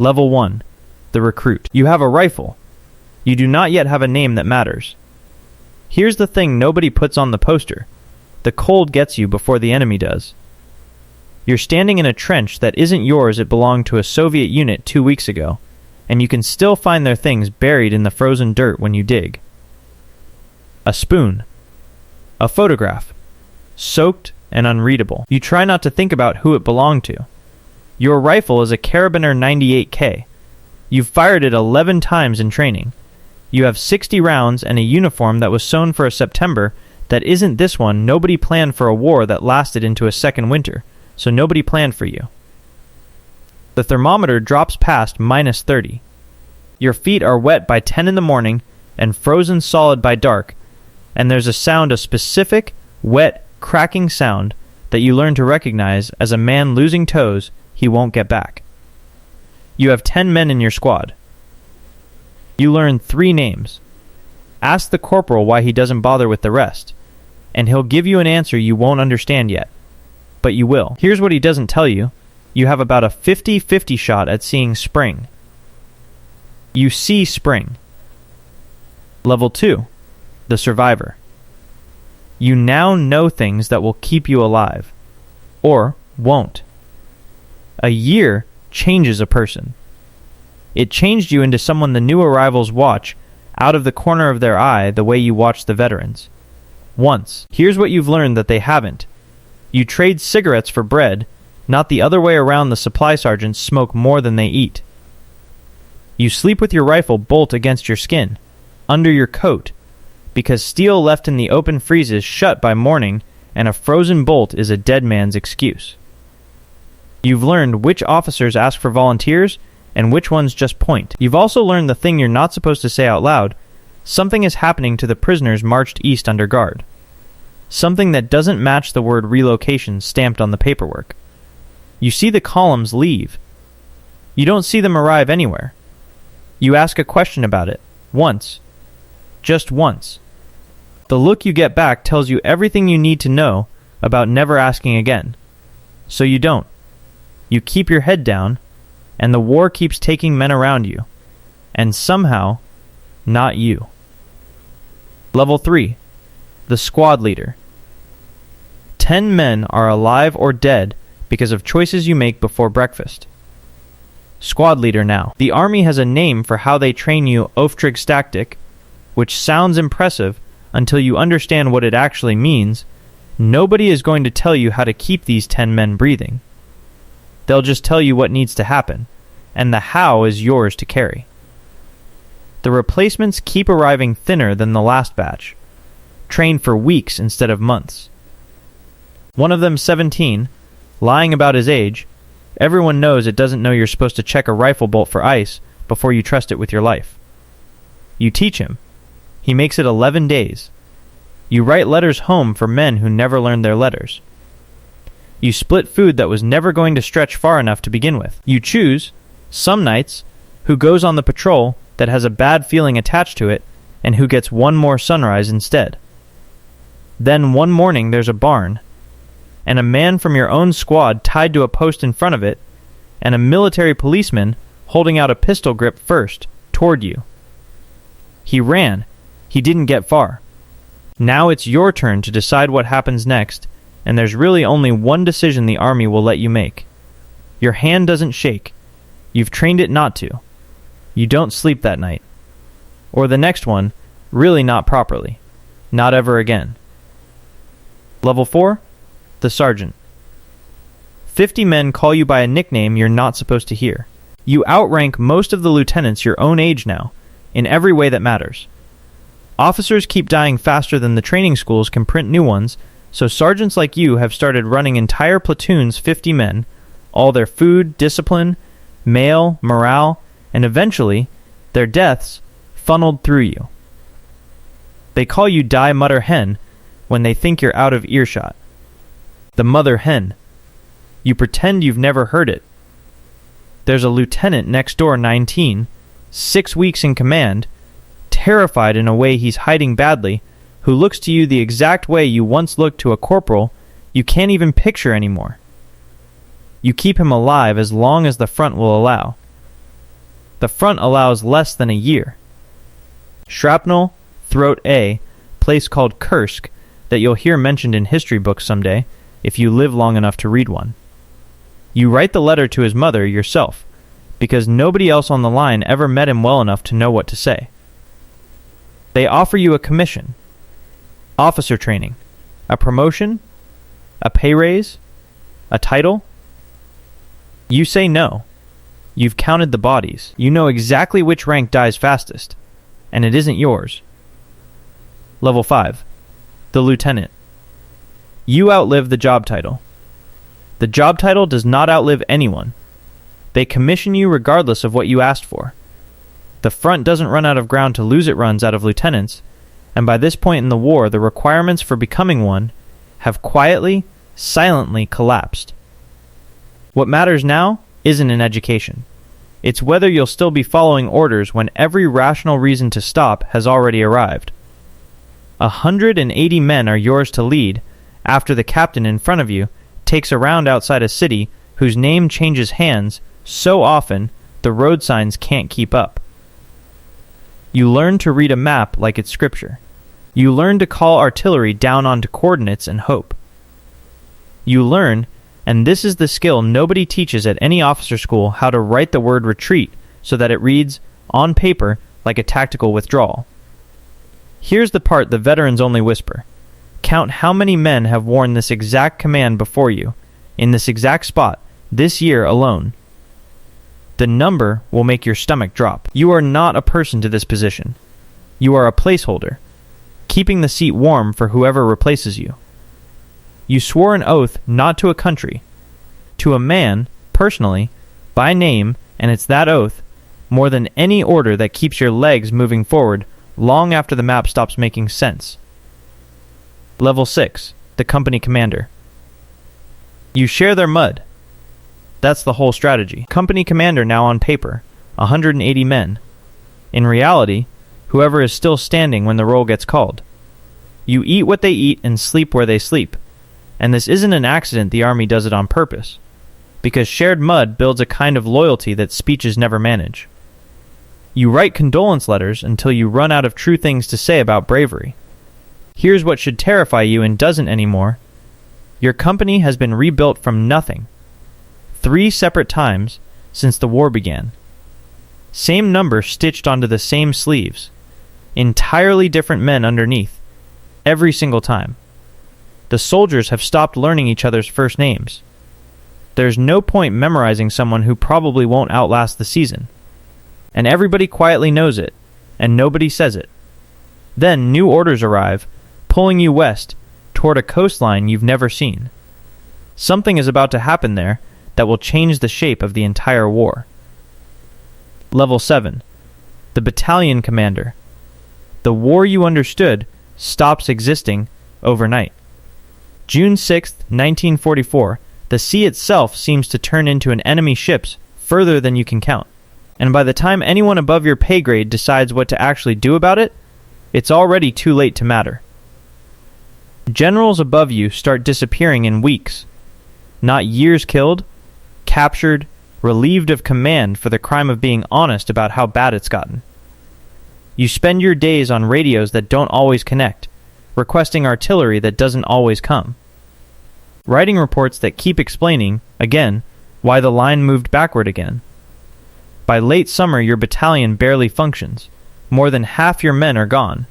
Level 1. The recruit. You have a rifle. You do not yet have a name that matters. Here's the thing nobody puts on the poster. The cold gets you before the enemy does. You're standing in a trench that isn't yours, it belonged to a Soviet unit 2 weeks ago, and you can still find their things buried in the frozen dirt when you dig. A spoon. A photograph. Soaked and unreadable. You try not to think about who it belonged to. Your rifle is a Carabiner 98K. You've fired it 11 times in training. You have 60 rounds and a uniform that was sewn for a September that isn't this one. Nobody planned for a war that lasted into a second winter, so nobody planned for you. The thermometer drops past -30. Your feet are wet by 10 in the morning and frozen solid by dark, and there's a specific, wet, cracking sound that you learn to recognize as a man losing toes he won't get back. You have 10 men in your squad. You learn 3 names. Ask the corporal why he doesn't bother with the rest, and he'll give you an answer you won't understand yet, but you will. Here's what he doesn't tell you. You have about a 50-50 shot at seeing spring. You see spring. Level 2. The survivor. You now know things that will keep you alive, or won't. A year changes a person. It changed you into someone the new arrivals watch out of the corner of their eye the way you watch the veterans. Once. Here's what you've learned that they haven't. You trade cigarettes for bread, not the other way around. The supply sergeants smoke more than they eat. You sleep with your rifle bolt against your skin, under your coat, because steel left in the open freezes shut by morning, and a frozen bolt is a dead man's excuse. You've learned which officers ask for volunteers and which ones just point. You've also learned the thing you're not supposed to say out loud. Something is happening to the prisoners marched east under guard. Something that doesn't match the word relocation stamped on the paperwork. You see the columns leave. You don't see them arrive anywhere. You ask a question about it. Once. Just once. The look you get back tells you everything you need to know about never asking again. So you don't. You keep your head down, and the war keeps taking men around you. And somehow, not you. Level 3. The squad leader. 10 men are alive or dead because of choices you make before breakfast. Squad leader now. The army has a name for how they train you Auftragstaktik, which sounds impressive until you understand what it actually means. Nobody is going to tell you how to keep these 10 men breathing. They'll just tell you what needs to happen, and the how is yours to carry. The replacements keep arriving thinner than the last batch, trained for weeks instead of months. One of them 17, lying about his age. Everyone knows it doesn't know you're supposed to check a rifle bolt for ice before you trust it with your life. You teach him. He makes it 11 days. You write letters home for men who never learned their letters. You split food that was never going to stretch far enough to begin with. You choose, some nights, who goes on the patrol that has a bad feeling attached to it and who gets one more sunrise instead. Then one morning there's a barn, and a man from your own squad tied to a post in front of it, and a military policeman holding out a pistol grip first, toward you. He ran. He didn't get far. Now it's your turn to decide what happens next, and there's really only one decision the army will let you make. Your hand doesn't shake. You've trained it not to. You don't sleep that night. Or the next one, really not properly. Not ever again. Level 4? The sergeant. 50 men call you by a nickname you're not supposed to hear. You outrank most of the lieutenants your own age now, in every way that matters. Officers keep dying faster than the training schools can print new ones, so sergeants like you have started running entire platoons 50 men, all their food, discipline, mail, morale, and eventually, their deaths funneled through you. They call you Die Mutter Hen when they think you're out of earshot. The mother hen. You pretend you've never heard it. There's a lieutenant next door 19, 6 weeks in command, terrified in a way he's hiding badly, who looks to you the exact way you once looked to a corporal you can't even picture anymore. You keep him alive as long as the front will allow. The front allows less than a year. Shrapnel, Throat A, place called Kursk that you'll hear mentioned in history books someday if you live long enough to read one. You write the letter to his mother yourself, because nobody else on the line ever met him well enough to know what to say. They offer you a commission, officer training, a promotion, a pay raise, a title. You say no. You've counted the bodies. You know exactly which rank dies fastest, and it isn't yours. Level 5. The lieutenant. You outlive the job title. The job title does not outlive anyone. They commission you regardless of what you asked for. The front doesn't run out of ground to lose, it runs out of lieutenants, and by this point in the war, the requirements for becoming one have quietly, silently collapsed. What matters now isn't an education. It's whether you'll still be following orders when every rational reason to stop has already arrived. 180 men are yours to lead after the captain in front of you takes a round outside a city whose name changes hands so often the road signs can't keep up. You learn to read a map like it's scripture. You learn to call artillery down onto coordinates and hope. You learn, and this is the skill nobody teaches at any officer school, how to write the word retreat so that it reads, on paper, like a tactical withdrawal. Here's the part the veterans only whisper. Count how many men have worn this exact command before you, in this exact spot, this year alone. The number will make your stomach drop. You are not a person to this position. You are a placeholder, keeping the seat warm for whoever replaces you. You swore an oath not to a country, to a man, personally, by name, and it's that oath, more than any order that keeps your legs moving forward long after the map stops making sense. Level 6, the company commander. You share their mud. That's the whole strategy. Company commander now on paper, 180 men. In reality, whoever is still standing when the roll gets called. You eat what they eat and sleep where they sleep. And this isn't an accident the Army does it on purpose, because shared mud builds a kind of loyalty that speeches never manage. You write condolence letters until you run out of true things to say about bravery. Here's what should terrify you and doesn't anymore. Your company has been rebuilt from nothing. 3 separate times since the war began. Same number stitched onto the same sleeves. Entirely different men underneath. Every single time. The soldiers have stopped learning each other's first names. There's no point memorizing someone who probably won't outlast the season. And everybody quietly knows it, and nobody says it. Then new orders arrive, pulling you west, toward a coastline you've never seen. Something is about to happen there that will change the shape of the entire war. Level 7. The battalion commander. The war you understood stops existing overnight. June 6, 1944, the sea itself seems to turn into an enemy ships further than you can count. And by the time anyone above your pay grade decides what to actually do about it, it's already too late to matter. Generals above you start disappearing in weeks. Not years killed, captured, relieved of command for the crime of being honest about how bad it's gotten. You spend your days on radios that don't always connect, requesting artillery that doesn't always come. Writing reports that keep explaining, again, why the line moved backward again. By late summer, your battalion barely functions. More than half your men are gone.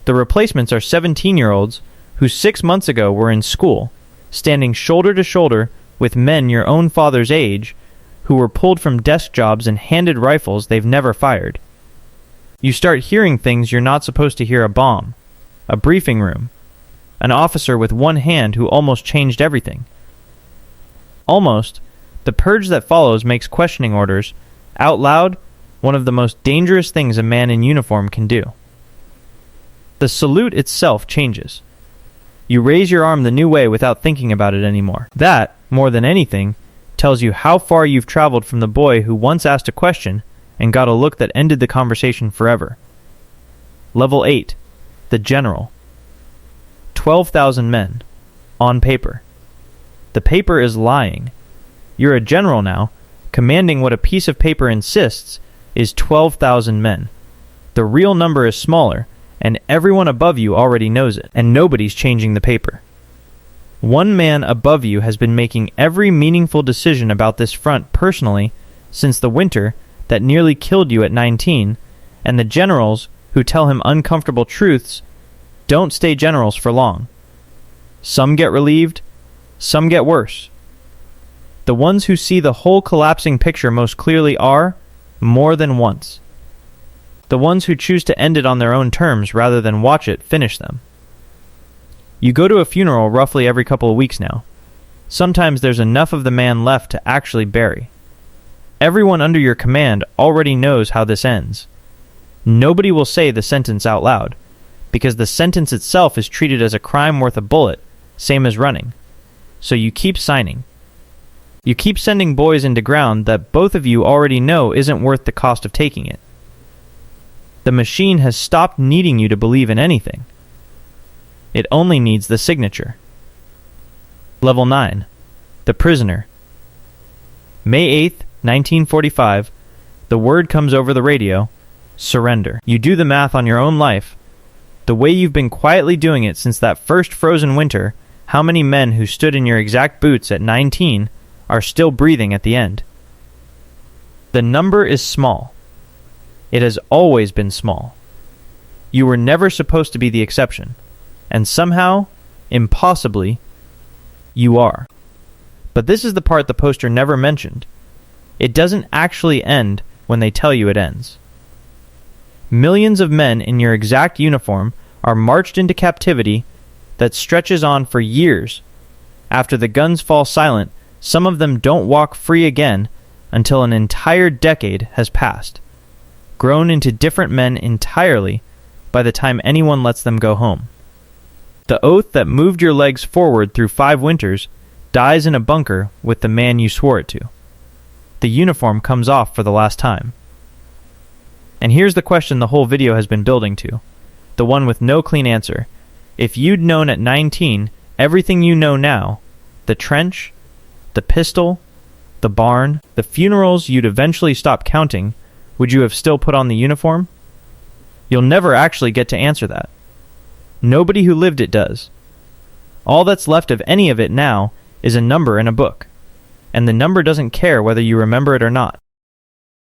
The replacements are 17-year-olds who 6 months ago were in school, standing shoulder to shoulder with men your own father's age who were pulled from desk jobs and handed rifles they've never fired. You start hearing things you're not supposed to hear: a bomb, a briefing room, an officer with one hand who almost changed everything. Almost, the purge that follows makes questioning orders, out loud, one of the most dangerous things a man in uniform can do. The salute itself changes. You raise your arm the new way without thinking about it anymore. That, more than anything, tells you how far you've traveled from the boy who once asked a question and got a look that ended the conversation forever. Level 8. The General. 12,000 men. On paper. The paper is lying. You're a general now, commanding what a piece of paper insists is 12,000 men. The real number is smaller, and everyone above you already knows it, and nobody's changing the paper. One man above you has been making every meaningful decision about this front personally since the winter that nearly killed you at 19, and the generals who tell him uncomfortable truths don't stay generals for long. Some get relieved, some get worse. The ones who see the whole collapsing picture most clearly are, more than once, the ones who choose to end it on their own terms rather than watch it finish them. You go to a funeral roughly every couple of weeks now. Sometimes there's enough of the man left to actually bury. Everyone under your command already knows how this ends. Nobody will say the sentence out loud, because the sentence itself is treated as a crime worth a bullet, same as running. So you keep signing. You keep sending boys into ground that both of you already know isn't worth the cost of taking it. The machine has stopped needing you to believe in anything. It only needs the signature. Level 9. The Prisoner. May 8th, 1945, the word comes over the radio, surrender. You do the math on your own life, the way you've been quietly doing it since that first frozen winter, how many men who stood in your exact boots at 19 are still breathing at the end. The number is small. It has always been small. You were never supposed to be the exception, and somehow, impossibly, you are. But this is the part the poster never mentioned. It doesn't actually end when they tell you it ends. Millions of men in your exact uniform are marched into captivity that stretches on for years. After the guns fall silent, some of them don't walk free again until an entire decade has passed, grown into different men entirely by the time anyone lets them go home. The oath that moved your legs forward through 5 winters dies in a bunker with the man you swore it to. The uniform comes off for the last time. And here's the question the whole video has been building to, the one with no clean answer. If you'd known at 19 everything you know now, the trench, the pistol, the barn, the funerals you'd eventually stop counting, would you have still put on the uniform? You'll never actually get to answer that. Nobody who lived it does. All that's left of any of it now is a number in a book, and the number doesn't care whether you remember it or not.